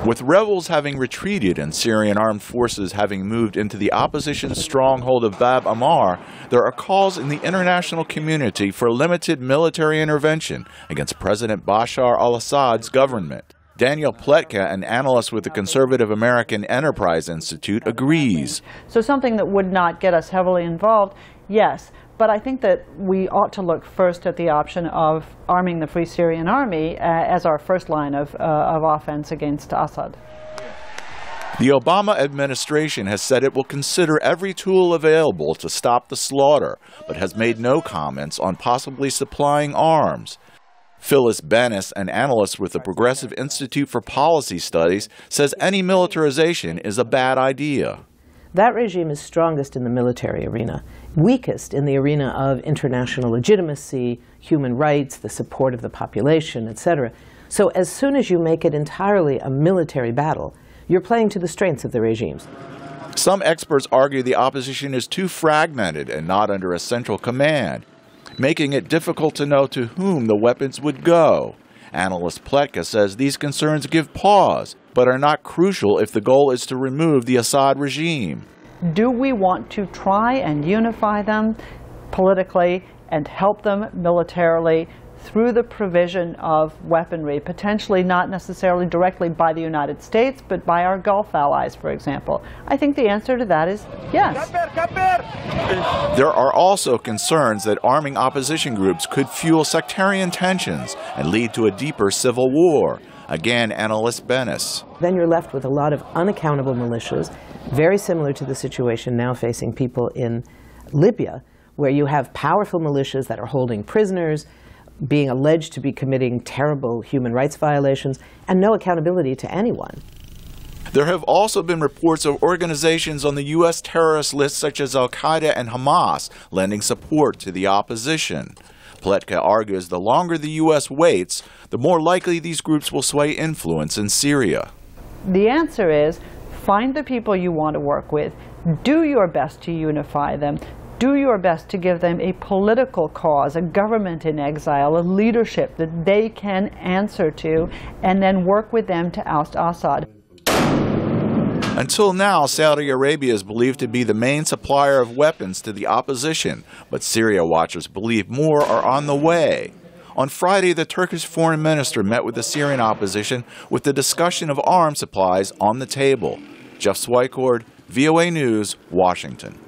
With rebels having retreated and Syrian armed forces having moved into the opposition stronghold of Bab Ammar, there are calls in the international community for limited military intervention against President Bashar al-Assad's government. Daniel Pletka, an analyst with the Conservative American Enterprise Institute, agrees. So something that would not get us heavily involved, yes. But I think that we ought to look first at the option of arming the Free Syrian Army as our first line of offense against Assad. The Obama administration has said it will consider every tool available to stop the slaughter, but has made no comments on possibly supplying arms. Phyllis Bennis, an analyst with the Progressive Institute for Policy Studies, says any militarization is a bad idea. That regime is strongest in the military arena, weakest in the arena of international legitimacy, human rights, the support of the population, etc. So as soon as you make it entirely a military battle, you're playing to the strengths of the regimes. Some experts argue the opposition is too fragmented and not under a central command, making it difficult to know to whom the weapons would go. Analyst Pletka says these concerns give pause, but are not crucial if the goal is to remove the Assad regime. Do we want to try and unify them politically and help them militarily through the provision of weaponry, potentially not necessarily directly by the United States, but by our Gulf allies, for example? I think the answer to that is yes. There are also concerns that arming opposition groups could fuel sectarian tensions and lead to a deeper civil war. Again, analyst Bennis. Then you're left with a lot of unaccountable militias, very similar to the situation now facing people in Libya, where you have powerful militias that are holding prisoners, being alleged to be committing terrible human rights violations, and no accountability to anyone. There have also been reports of organizations on the U.S. terrorist list such as al-Qaeda and Hamas lending support to the opposition. Pletka argues the longer the U.S. waits, the more likely these groups will sway influence in Syria. The answer is find the people you want to work with, do your best to unify them, do your best to give them a political cause, a government in exile, a leadership that they can answer to, and then work with them to oust Assad. Until now, Saudi Arabia is believed to be the main supplier of weapons to the opposition, but Syria watchers believe more are on the way. On Friday, the Turkish foreign minister met with the Syrian opposition with the discussion of arms supplies on the table. Jeff Swicord, VOA News, Washington.